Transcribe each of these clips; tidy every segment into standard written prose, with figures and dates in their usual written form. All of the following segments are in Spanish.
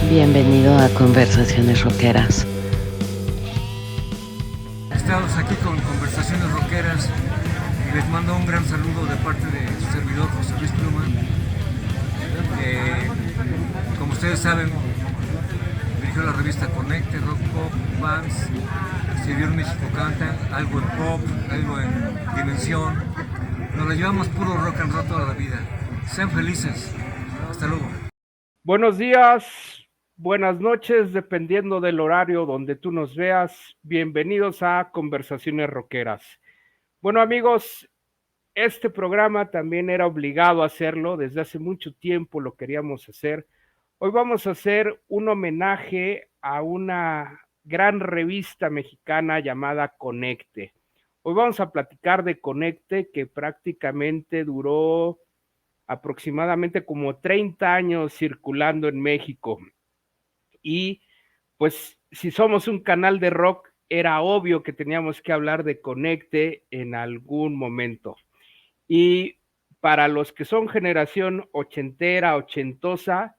Bienvenido a Conversaciones Rockeras. Estamos aquí con Conversaciones Rockeras y les mando un gran saludo de parte de su servidor José Luis Pluma. Como ustedes saben, dirigió la revista Conecte, Rock Pop, Bands, escribió en México Canta, algo en pop, algo en Dimensión. Nos la llevamos puro rock and roll toda la vida. Sean felices. Hasta luego. Buenos días, buenas noches, dependiendo del horario donde tú nos veas. Bienvenidos a Conversaciones Rockeras. Bueno, amigos, este programa también era obligado a hacerlo. Desde hace mucho tiempo lo queríamos hacer. Hoy vamos a hacer un homenaje a una gran revista mexicana llamada Conecte. Hoy vamos a platicar de Conecte, que prácticamente duró aproximadamente como 30 años circulando en México. Y pues si somos un canal de rock, era obvio que teníamos que hablar de Conecte en algún momento. Y para los que son generación ochentera, ochentosa,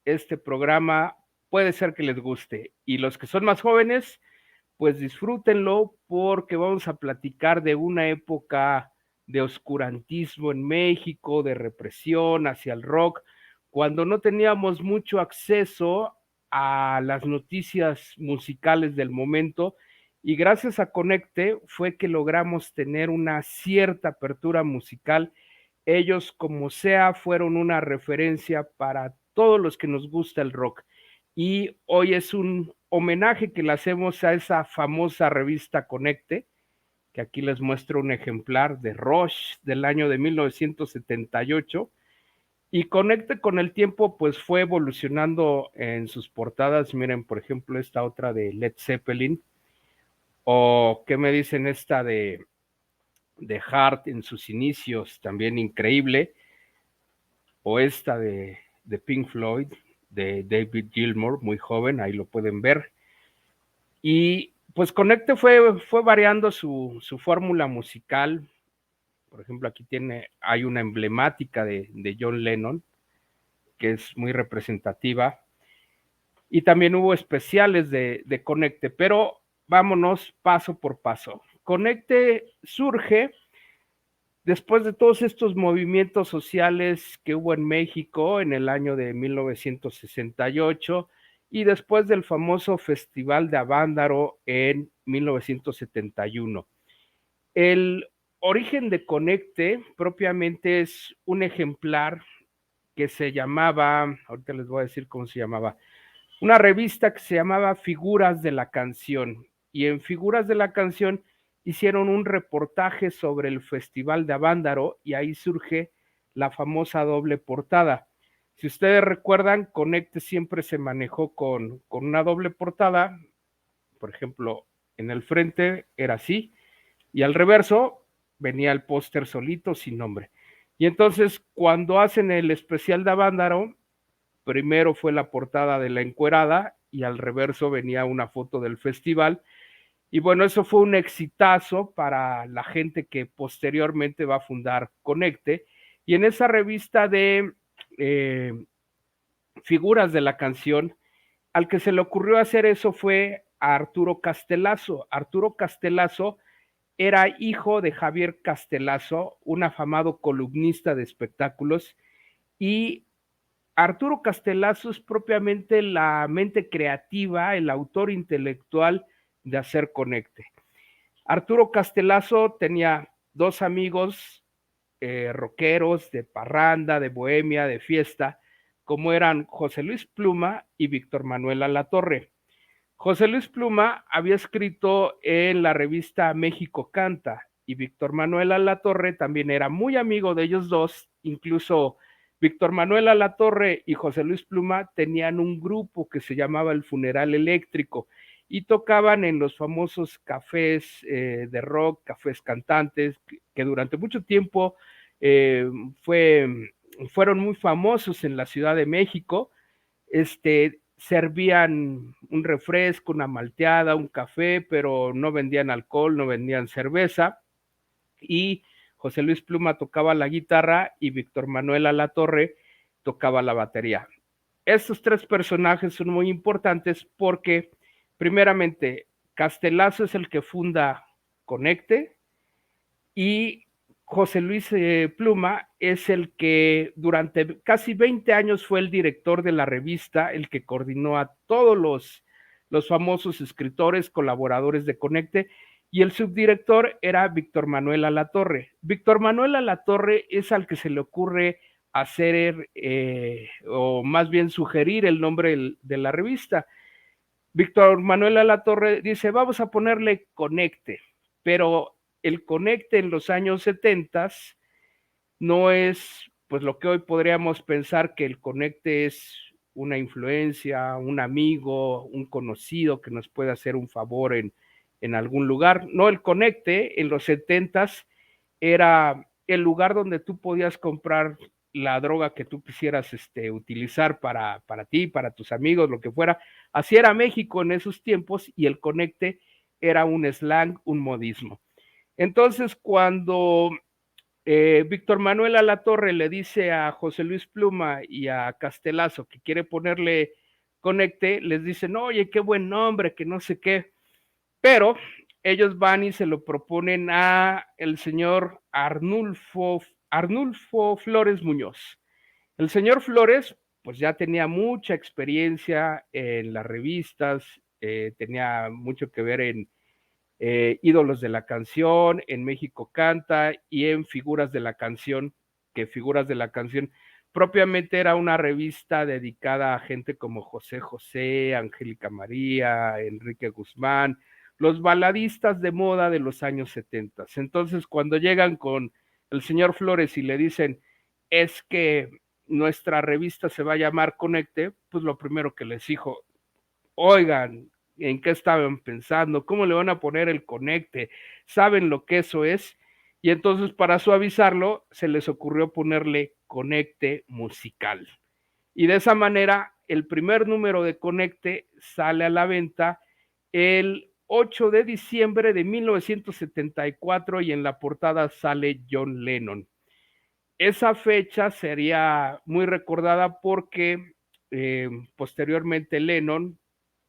este programa puede ser que les guste. Y los que son más jóvenes, pues disfrútenlo porque vamos a platicar de una época de oscurantismo en México, de represión hacia el rock, cuando no teníamos mucho acceso a las noticias musicales del momento, y gracias a Conecte fue que logramos tener una cierta apertura musical. Ellos, como sea, fueron una referencia para todos los que nos gusta el rock. Y hoy es un homenaje que le hacemos a esa famosa revista Conecte, que aquí les muestro un ejemplar de Rush del año de 1978. Y Conecte con el tiempo pues fue evolucionando en sus portadas. Miren, por ejemplo, esta otra de Led Zeppelin, o qué me dicen esta de Heart en sus inicios, también increíble, o esta de Pink Floyd, de David Gilmour, muy joven, ahí lo pueden ver. Y pues Conecte fue variando su fórmula musical. Por ejemplo, aquí hay una emblemática de John Lennon, que es muy representativa. Y también hubo especiales de Conecte, pero vámonos paso por paso. Conecte surge después de todos estos movimientos sociales que hubo en México en el año de 1968 y después del famoso Festival de Avándaro en 1971. El origen de Conecte propiamente es un ejemplar que se llamaba, ahorita les voy a decir cómo se llamaba, una revista que se llamaba Figuras de la Canción, y en Figuras de la Canción hicieron un reportaje sobre el Festival de Avándaro y ahí surge la famosa doble portada. Si ustedes recuerdan, Conecte siempre se manejó con una doble portada. Por ejemplo, en el frente era así y al reverso venía el póster solito sin nombre. Y entonces cuando hacen el especial de Avándaro, primero fue la portada de la encuerada y al reverso venía una foto del festival. Y bueno, eso fue un exitazo para la gente que posteriormente va a fundar Conecte. Y en esa revista de Figuras de la Canción, al que se le ocurrió hacer eso fue a Arturo Castelazo. Arturo Castelazo era hijo de Javier Castelazo, un afamado columnista de espectáculos, y Arturo Castelazo es propiamente la mente creativa, el autor intelectual de hacer Conecte. Arturo Castelazo tenía dos amigos rockeros de parranda, de bohemia, de fiesta, como eran José Luis Pluma y Víctor Manuel Alatorre. José Luis Pluma había escrito en la revista México Canta y Víctor Manuel Alatorre también era muy amigo de ellos dos. Incluso Víctor Manuel Alatorre y José Luis Pluma tenían un grupo que se llamaba El Funeral Eléctrico y tocaban en los famosos cafés de rock, cafés cantantes, que durante mucho tiempo eh, fueron muy famosos en la Ciudad de México. Servían un refresco, una malteada, un café, pero no vendían alcohol, no vendían cerveza. Y José Luis Pluma tocaba la guitarra y Víctor Manuel Alatorre tocaba la batería. estos tres personajes son muy importantes porque, primeramente, Castelazo es el que funda Conecte y José Luis Pluma es el que durante casi 20 años fue el director de la revista, el que coordinó a todos los famosos escritores, colaboradores de Conecte, y el subdirector era Víctor Manuel Alatorre. Víctor Manuel Alatorre es al que se le ocurre hacer, o más bien sugerir el nombre de la revista. Víctor Manuel Alatorre dice, vamos a ponerle Conecte, pero el Conecte en los años 70 no es pues lo que hoy podríamos pensar que el Conecte es una influencia, un amigo, un conocido que nos puede hacer un favor en algún lugar. No, el Conecte en los 70 era el lugar donde tú podías comprar la droga que tú quisieras utilizar para ti, para tus amigos, lo que fuera. Así era México en esos tiempos y el Conecte era un slang, un modismo. Entonces, cuando Víctor Manuel Alatorre le dice a José Luis Pluma y a Castelazo que quiere ponerle Conecte, les dicen, oye, qué buen nombre, que no sé qué, pero ellos van y se lo proponen a el señor Arnulfo Flores Muñoz. El señor Flores, pues ya tenía mucha experiencia en las revistas, tenía mucho que ver en Ídolos de la Canción, en México Canta y en Figuras de la Canción, que Figuras de la Canción propiamente era una revista dedicada a gente como José José, Angélica María, Enrique Guzmán, los baladistas de moda de los años 70. Entonces, cuando llegan con el señor Flores y le dicen, es que nuestra revista se va a llamar Conecte, pues lo primero que les dijo, oigan, ¿en qué estaban pensando? ¿Cómo le van a poner el Conecte? ¿Saben lo que eso es? Y entonces para suavizarlo se les ocurrió ponerle Conecte Musical. Y de esa manera el primer número de Conecte sale a la venta el 8 de diciembre de 1974 y en la portada sale John Lennon. Esa fecha sería muy recordada porque posteriormente Lennon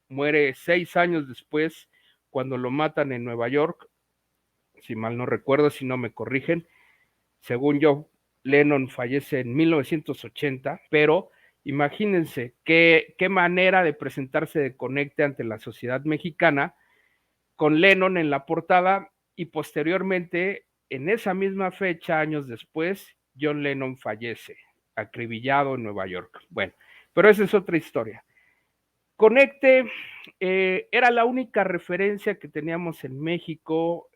muere 6 años después cuando lo matan en Nueva York, si mal no recuerdo, si no me corrigen. Según yo, Lennon fallece en 1980, pero imagínense qué manera de presentarse de Conecte ante la sociedad mexicana, con Lennon en la portada y posteriormente, en esa misma fecha, años después, John Lennon fallece, acribillado en Nueva York. Bueno, pero esa es otra historia. Conecte era la única referencia que teníamos en México.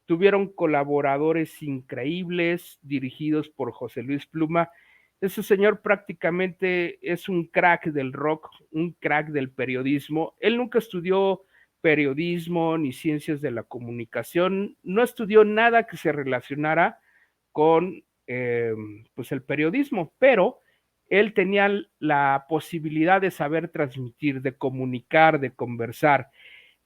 Tuvieron colaboradores increíbles dirigidos por José Luis Pluma. Ese señor prácticamente es un crack del rock, un crack del periodismo. Él nunca estudió periodismo ni ciencias de la comunicación, no estudió nada que se relacionara con pues el periodismo, pero él tenía la posibilidad de saber transmitir, de comunicar, de conversar.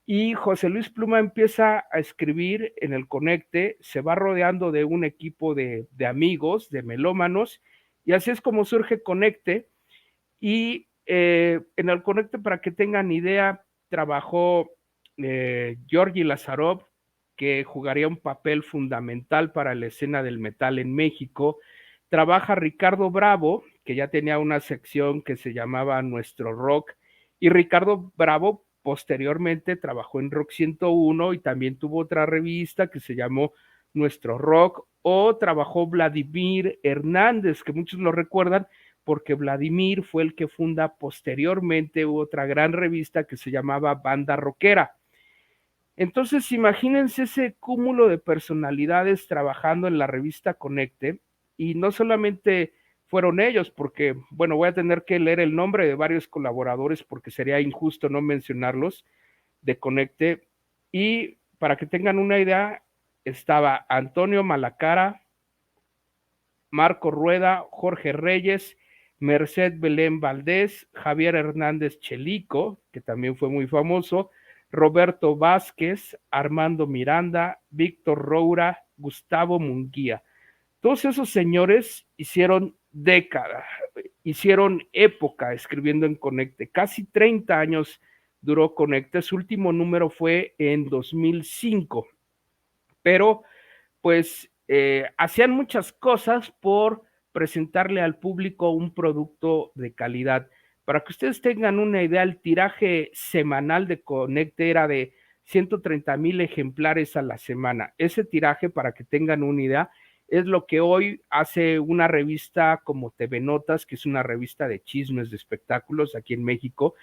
Y José Luis Pluma empieza a escribir en el Conecte, se va rodeando de un equipo de amigos, de melómanos, y así es como surge Conecte. Y en el Conecte, para que tengan idea, trabajó Georgi Lazarov, que jugaría un papel fundamental para la escena del metal en México. Trabaja Ricardo Bravo, que ya tenía una sección que se llamaba Nuestro Rock, y Ricardo Bravo posteriormente trabajó en Rock 101 y también tuvo otra revista que se llamó Nuestro Rock, o trabajó Vladimir Hernández, que muchos lo recuerdan porque Vladimir fue el que funda posteriormente otra gran revista que se llamaba Banda Rockera. Entonces, imagínense ese cúmulo de personalidades trabajando en la revista Conecte, y no solamente fueron ellos, porque, bueno, voy a tener que leer el nombre de varios colaboradores porque sería injusto no mencionarlos, de Conecte, y para que tengan una idea, estaba Antonio Malacara, Marco Rueda, Jorge Reyes, Merced Belén Valdés, Javier Hernández Chelico, que también fue muy famoso, Roberto Vázquez, Armando Miranda, Víctor Roura, Gustavo Munguía. Todos esos señores hicieron década, hicieron época escribiendo en Conecte, casi 30 años duró Conecte, su último número fue en 2005, pero pues hacían muchas cosas por presentarle al público un producto de calidad. Para que ustedes tengan una idea, el tiraje semanal de Conecte era de 130,000 ejemplares a la semana. Ese tiraje, para que tengan una idea, es lo que hoy hace una revista como TV Notas, que es una revista de chismes, de espectáculos aquí en México,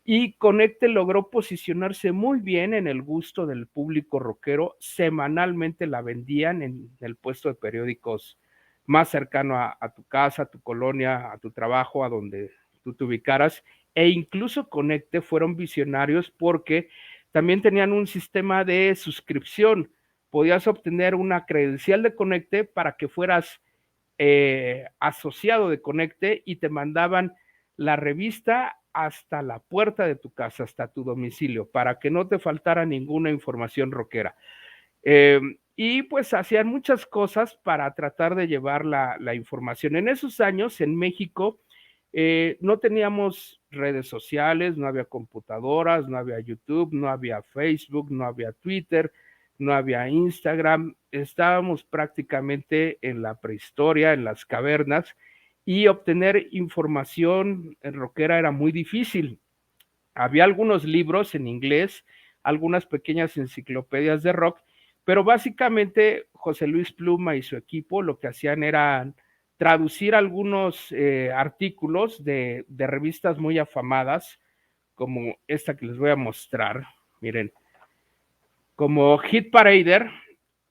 y Conecte logró posicionarse muy bien en el gusto del público rockero. Semanalmente la vendían en el puesto de periódicos más cercano a tu casa, a tu colonia, a tu trabajo, a donde tú te ubicaras. E incluso Conecte fueron visionarios porque también tenían un sistema de suscripción. Podías obtener una credencial de Conecte para que fueras asociado de Conecte y te mandaban la revista hasta la puerta de tu casa, hasta tu domicilio, para que no te faltara ninguna información rockera. Y pues hacían muchas cosas para tratar de llevar la información. En esos años, en México, no teníamos redes sociales, no había computadoras, no había YouTube, no había Facebook, no había Twitter, no había Instagram. Estábamos prácticamente en la prehistoria, en las cavernas, y obtener información rockera era muy difícil. Había algunos libros en inglés, algunas pequeñas enciclopedias de rock, pero básicamente José Luis Pluma y su equipo lo que hacían era traducir algunos artículos de revistas muy afamadas, como esta que les voy a mostrar. Miren, como Hit Parader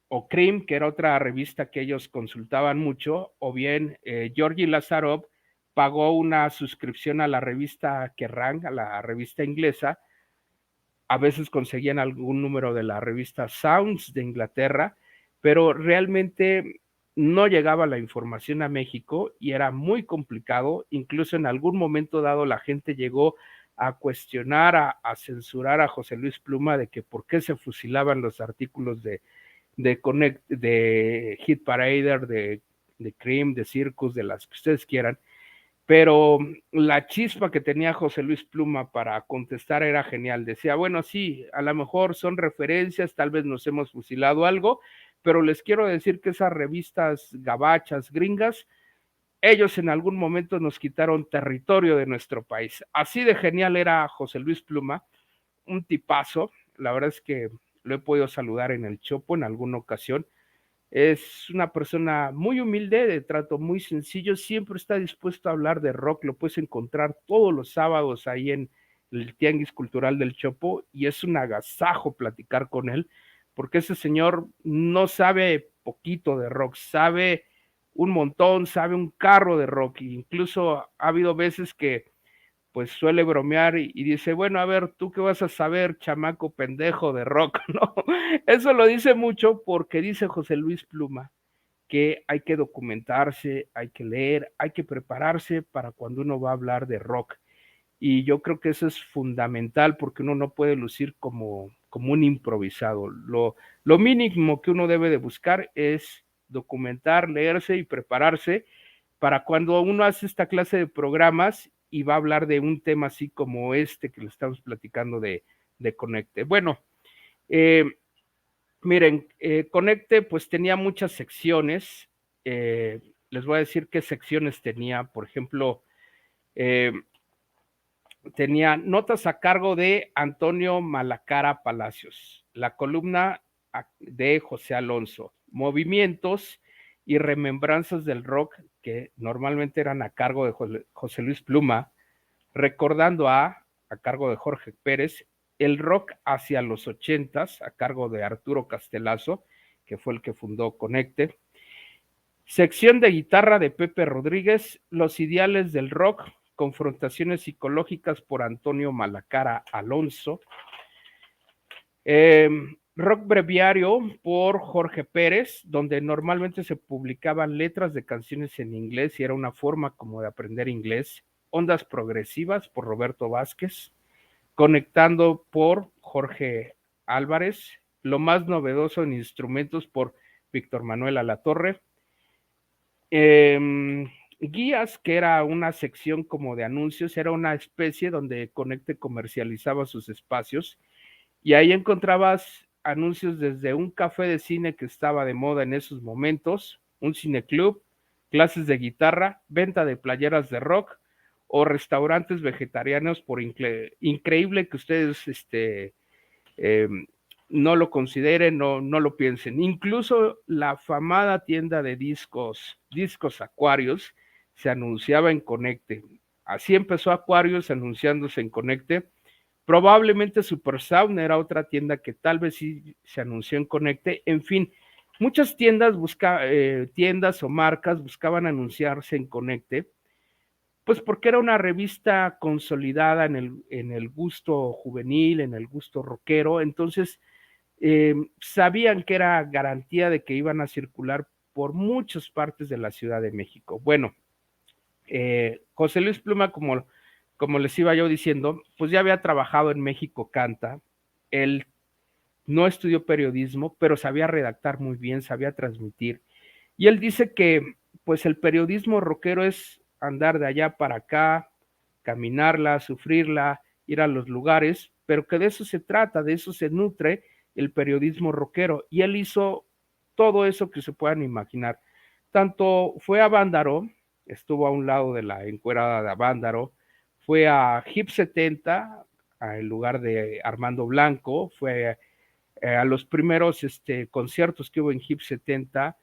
o Cream, que era otra revista que ellos consultaban mucho, o bien Georgi Lazarov pagó una suscripción a la revista Kerrang, a la revista inglesa. A veces conseguían algún número de la revista Sounds de Inglaterra, pero realmente no llegaba la información a México y era muy complicado. Incluso en algún momento dado la gente llegó a cuestionar, a censurar a José Luis Pluma de que por qué se fusilaban los artículos de Hit Parader, de Cream, de Circus, de las que ustedes quieran, pero la chispa que tenía José Luis Pluma para contestar era genial. Decía, bueno, sí, a lo mejor son referencias, tal vez nos hemos fusilado algo, pero les quiero decir que esas revistas gabachas, gringas, ellos en algún momento nos quitaron territorio de nuestro país. Así de genial era José Luis Pluma, un tipazo. La verdad es que lo he podido saludar en el Chopo en alguna ocasión. Es una persona muy humilde, de trato muy sencillo, siempre está dispuesto a hablar de rock, lo puedes encontrar todos los sábados ahí en el Tianguis Cultural del Chopo y es un agasajo platicar con él, porque ese señor no sabe poquito de rock, sabe un montón, sabe un carro de rock, e incluso ha habido veces que pues suele bromear y dice, bueno, a ver, ¿tú qué vas a saber, chamaco pendejo de rock? ¿No? Eso lo dice mucho porque dice José Luis Pluma que hay que documentarse, hay que leer, hay que prepararse para cuando uno va a hablar de rock. Y yo creo que eso es fundamental porque uno no puede lucir como un improvisado. Lo mínimo que uno debe de buscar es documentar, leerse y prepararse para cuando uno hace esta clase de programas y va a hablar de un tema así como este que le estamos platicando de Conecte. Bueno, miren, Conecte pues tenía muchas secciones. Les voy a decir qué secciones tenía. Por ejemplo, tenía notas a cargo de Antonio Malacara Palacios, la columna de José Alonso, movimientos y remembranzas del rock que normalmente eran a cargo de José Luis Pluma, recordando a cargo de Jorge Pérez, el rock hacia los 80s, a cargo de Arturo Castelazo, que fue el que fundó Conecte, sección de guitarra de Pepe Rodríguez, los ideales del rock, confrontaciones psicológicas por Antonio Malacara Alonso, rock breviario por Jorge Pérez, donde normalmente se publicaban letras de canciones en inglés y era una forma como de aprender inglés, ondas progresivas por Roberto Vázquez, conectando por Jorge Álvarez, lo más novedoso en instrumentos por Víctor Manuel Alatorre, Guías, que era una sección como de anuncios, era una especie donde Conecte comercializaba sus espacios y ahí encontrabas anuncios desde un café de cine que estaba de moda en esos momentos, un cineclub, clases de guitarra, venta de playeras de rock o restaurantes vegetarianos, por increíble que ustedes eh, no lo consideren, no lo piensen. Incluso la afamada tienda de discos Aquarius, se anunciaba en Conecte. Así empezó Aquarius anunciándose en Conecte. Probablemente Super Sound era otra tienda que tal vez sí se anunció en Conecte. En fin, muchas tiendas o marcas buscaban anunciarse en Conecte, pues porque era una revista consolidada en el gusto juvenil, en el gusto rockero. Entonces, sabían que era garantía de que iban a circular por muchas partes de la Ciudad de México. Bueno, José Luis Pluma, como les iba yo diciendo, pues ya había trabajado en México Canta. Él no estudió periodismo, pero sabía redactar muy bien, sabía transmitir. Y él dice que pues el periodismo rockero es andar de allá para acá, caminarla, sufrirla, ir a los lugares, pero que de eso se trata, de eso se nutre el periodismo rockero. Y él hizo todo eso que se puedan imaginar. Tanto fue a Vándaro, estuvo a un lado de la encuerada de Vándaro, fue a Hip 70, en lugar de Armando Blanco, fue a los primeros conciertos que hubo en Hip 70,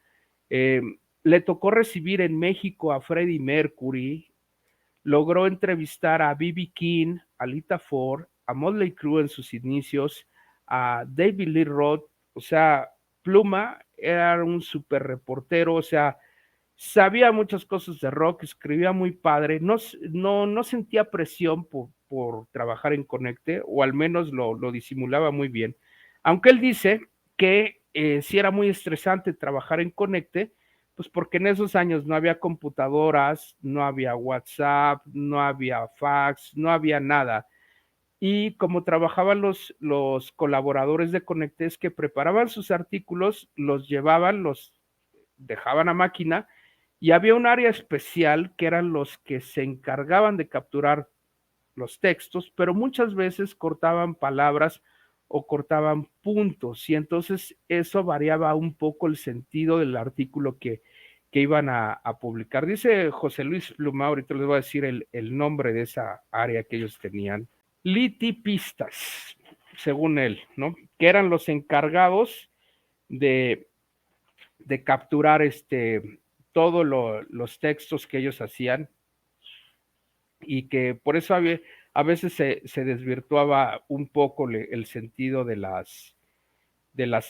eh, le tocó recibir en México a Freddie Mercury, logró entrevistar a B.B. King, a Lita Ford, a Motley Crue en sus inicios, a David Lee Roth. O sea, Pluma era un super reportero, o sea, sabía muchas cosas de rock, escribía muy padre, no sentía presión por trabajar en Conecte, o al menos lo disimulaba muy bien. Aunque él dice que sí era muy estresante trabajar en Conecte, pues porque en esos años no había computadoras, no había WhatsApp, no había fax, no había nada. Y como trabajaban los colaboradores de Conecte, es que preparaban sus artículos, los llevaban, los dejaban a máquina y había un área especial que eran los que se encargaban de capturar los textos, pero muchas veces cortaban palabras o cortaban puntos y entonces eso variaba un poco el sentido del artículo que iban a publicar. Dice José Luis Pluma, ahorita les voy a decir el nombre de esa área que ellos tenían, litipistas, según él, ¿no? Que eran los encargados de, de capturar todos los textos que ellos hacían y que por eso a veces se desvirtuaba un poco el sentido de las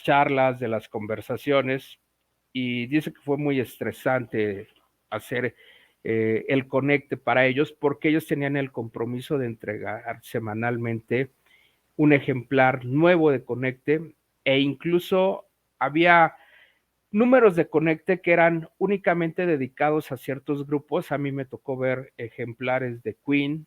charlas, de las conversaciones, y dice que fue muy estresante hacer el conecte para ellos porque ellos tenían el compromiso de entregar semanalmente un ejemplar nuevo de Conecte e incluso había números de Conecte que eran únicamente dedicados a ciertos grupos. A mí me tocó ver ejemplares de Queen,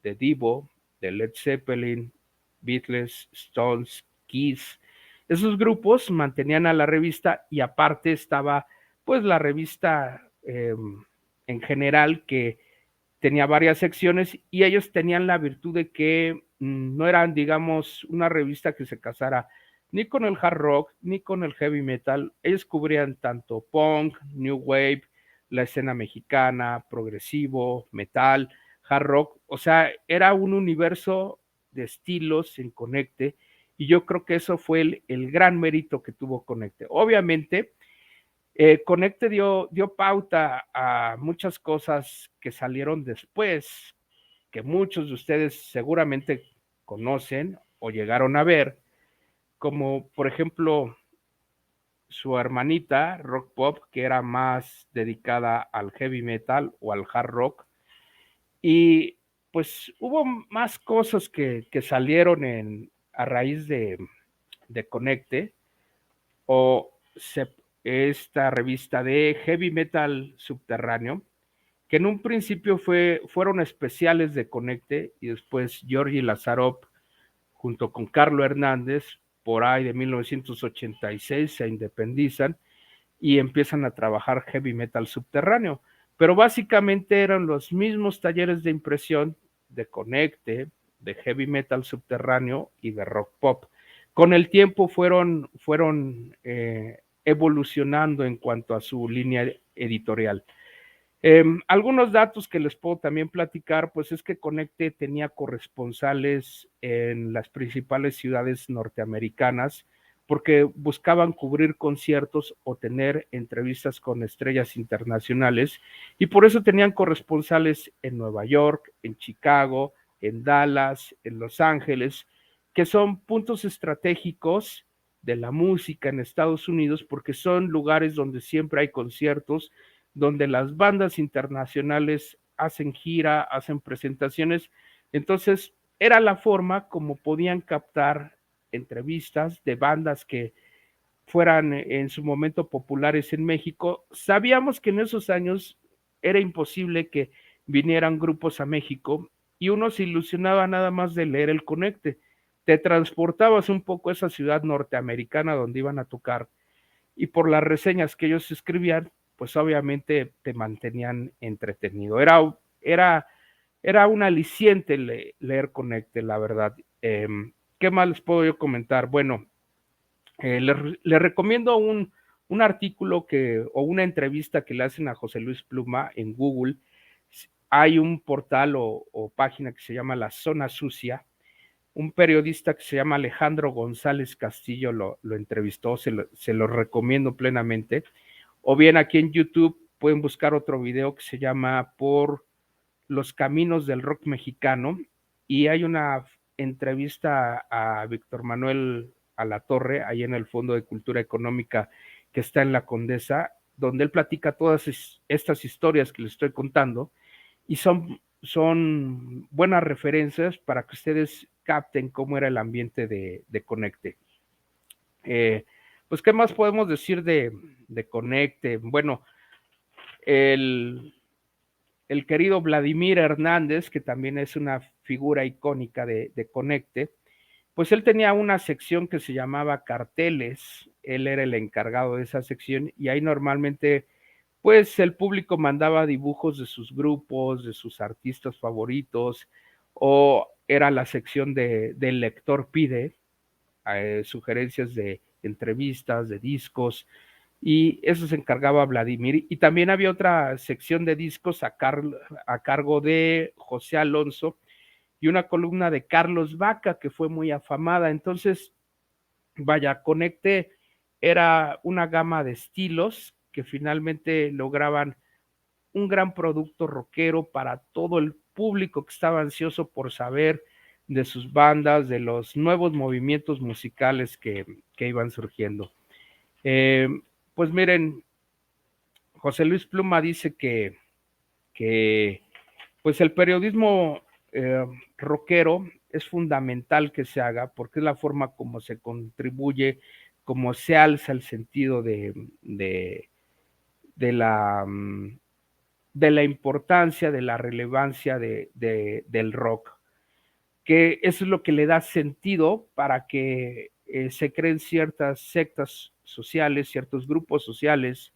de Divo, de Led Zeppelin, Beatles, Stones, Kiss. Esos grupos mantenían a la revista y aparte estaba pues la revista en general que tenía varias secciones y ellos tenían la virtud de que no eran, digamos, una revista que se casara ni con el hard rock ni con el heavy metal. Ellos cubrían tanto punk, new wave, la escena mexicana, progresivo, metal, hard rock. O sea, era un universo de estilos en Conecte y yo creo que eso fue el gran mérito que tuvo Conecte. Obviamente, Conecte dio pauta a muchas cosas que salieron después, que muchos de ustedes seguramente conocen o llegaron a ver, como por ejemplo su hermanita Rock Pop, que era más dedicada al heavy metal o al hard rock, y pues hubo más cosas que salieron a raíz de Conecte, o esta revista de heavy metal subterráneo, que en un principio fueron especiales de Conecte y después Georgi Lazarov junto con Carlo Hernández por ahí de 1986 se independizan y empiezan a trabajar heavy metal subterráneo. pero básicamente eran los mismos talleres de impresión de Conecte, de heavy metal subterráneo y de rock pop. Con el tiempo fueron evolucionando en cuanto a su línea editorial. Algunos datos que les puedo también platicar, pues es que Conecte tenía corresponsales en las principales ciudades norteamericanas porque buscaban cubrir conciertos o tener entrevistas con estrellas internacionales y por eso tenían corresponsales en Nueva York, en Chicago, en Dallas, en Los Ángeles, que son puntos estratégicos de la música en Estados Unidos porque son lugares donde siempre hay conciertos, donde las bandas internacionales hacen gira, hacen presentaciones. Entonces, era la forma como podían captar entrevistas de bandas que fueran en su momento populares en México. Sabíamos que en esos años era imposible que vinieran grupos a México y uno se ilusionaba nada más de leer el Conecte. Te transportabas un poco a esa ciudad norteamericana donde iban a tocar y por las reseñas que ellos escribían, pues obviamente te mantenían entretenido. Era un aliciente leer Conecte, la verdad. ¿Qué más les puedo yo comentar? Bueno, les recomiendo un artículo o una entrevista que le hacen a José Luis Pluma en Google. Hay un portal o página que se llama La Zona Sucia. Un periodista que se llama Alejandro González Castillo lo entrevistó, se lo recomiendo plenamente. O bien aquí en YouTube pueden buscar otro video que se llama Por los caminos del rock mexicano y hay una entrevista a Víctor Manuel Alatorre, ahí en el Fondo de Cultura Económica que está en La Condesa, donde él platica todas estas historias que les estoy contando y son buenas referencias para que ustedes capten cómo era el ambiente de Conecte. Pues, ¿qué más podemos decir de Conecte? Bueno, el querido Vladimir Hernández, que también es una figura icónica de Conecte, pues él tenía una sección que se llamaba Carteles, él era el encargado de esa sección y ahí normalmente pues el público mandaba dibujos de sus grupos, de sus artistas favoritos, o era la sección del lector pide, sugerencias de entrevistas, de discos, y eso se encargaba Vladimir. Y también había otra sección de discos a cargo de José Alonso y una columna de Carlos Vaca, que fue muy afamada. Entonces, vaya, Conecte era una gama de estilos que finalmente lograban un gran producto rockero para todo el público que estaba ansioso por saber de sus bandas, de los nuevos movimientos musicales que iban surgiendo. Pues miren, José Luis Pluma dice que pues el periodismo rockero es fundamental que se haga porque es la forma como se contribuye, como se alza el sentido de la importancia, de la relevancia del rock, que eso es lo que le da sentido para que se creen ciertas sectas sociales, ciertos grupos sociales,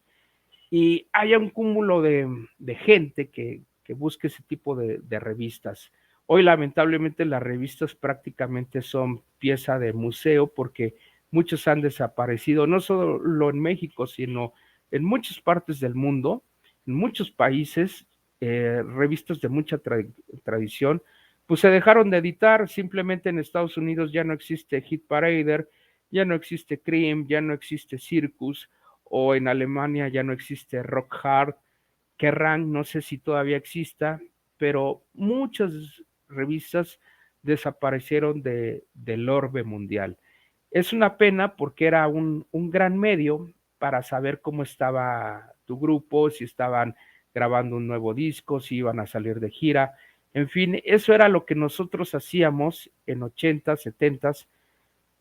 y haya un cúmulo de gente que busque ese tipo de revistas. Hoy lamentablemente las revistas prácticamente son pieza de museo porque muchos han desaparecido, no solo en México, sino en muchas partes del mundo, en muchos países, revistas de mucha tradición, pues se dejaron de editar. Simplemente en Estados Unidos ya no existe Hit Parader, ya no existe Cream, ya no existe Circus, o en Alemania ya no existe Rock Hard, Kerrang, no sé si todavía exista, pero muchas revistas desaparecieron del orbe mundial. Es una pena porque era un gran medio para saber cómo estaba tu grupo, si estaban grabando un nuevo disco, si iban a salir de gira. En fin, eso era lo que nosotros hacíamos en 80, 70,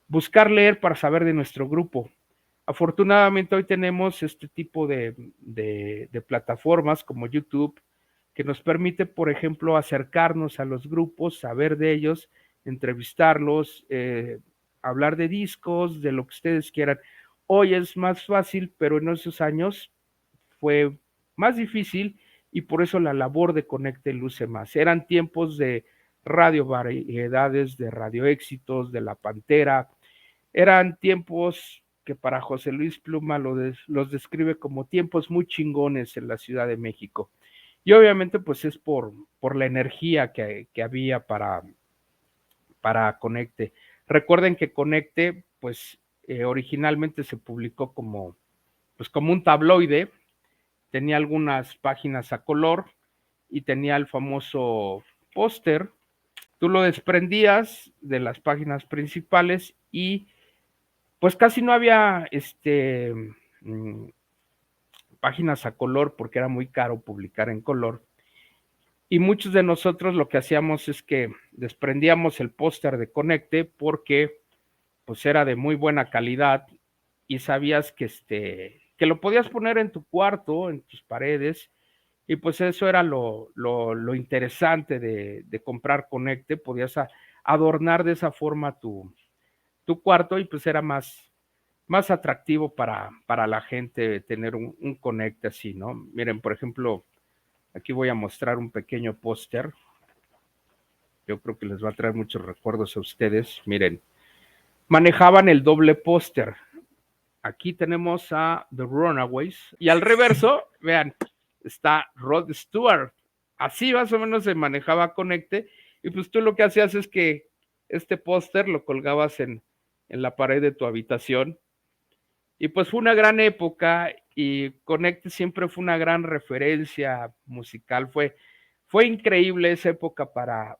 buscar leer para saber de nuestro grupo. Afortunadamente hoy tenemos este tipo de plataformas como YouTube que nos permite, por ejemplo, acercarnos a los grupos, saber de ellos, entrevistarlos, hablar de discos, de lo que ustedes quieran. Hoy es más fácil, pero en esos años fue más difícil y por eso la labor de Conecte luce más. Eran tiempos de radio variedades, de radio éxitos, de La Pantera. Eran tiempos que para José Luis Pluma los describe como tiempos muy chingones en la Ciudad de México. Y obviamente pues es por la energía que había para Conecte. Recuerden que Conecte pues originalmente se publicó como un tabloide, tenía algunas páginas a color y tenía el famoso póster. Tú lo desprendías de las páginas principales y pues casi no había páginas a color porque era muy caro publicar en color. Y muchos de nosotros lo que hacíamos es que desprendíamos el póster de Conecte porque pues era de muy buena calidad y sabías que lo podías poner en tu cuarto, en tus paredes, y pues eso era lo interesante de comprar Conecte, podías adornar de esa forma tu cuarto y pues era más atractivo para la gente tener un Conecte así, ¿no? Miren, por ejemplo, aquí voy a mostrar un pequeño póster. Yo creo que les va a traer muchos recuerdos a ustedes. Miren, manejaban el doble póster. Aquí tenemos a The Runaways y al reverso, vean, está Rod Stewart. Así más o menos se manejaba Conecte y pues tú lo que hacías es que este póster lo colgabas en la pared de tu habitación y pues fue una gran época y Conecte siempre fue una gran referencia musical. Fue increíble esa época para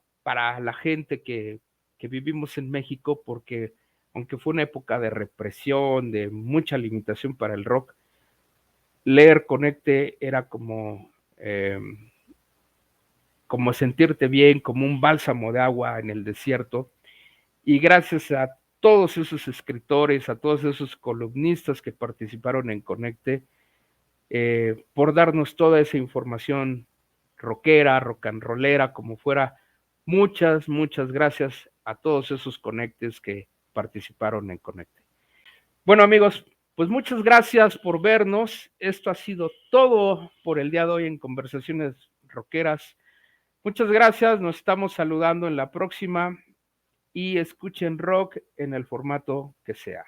la gente que vivimos en México porque aunque fue una época de represión, de mucha limitación para el rock, leer Conecte era como sentirte bien, como un bálsamo de agua en el desierto. Y gracias a todos esos escritores, a todos esos columnistas que participaron en Conecte, por darnos toda esa información rockera, rock and rollera, como fuera. Muchas gracias a todos esos conectes que participaron en Conecte. Bueno, amigos, pues muchas gracias por vernos. Esto ha sido todo por el día de hoy en Conversaciones Rockeras. Muchas gracias, nos estamos saludando en la próxima y escuchen rock en el formato que sea.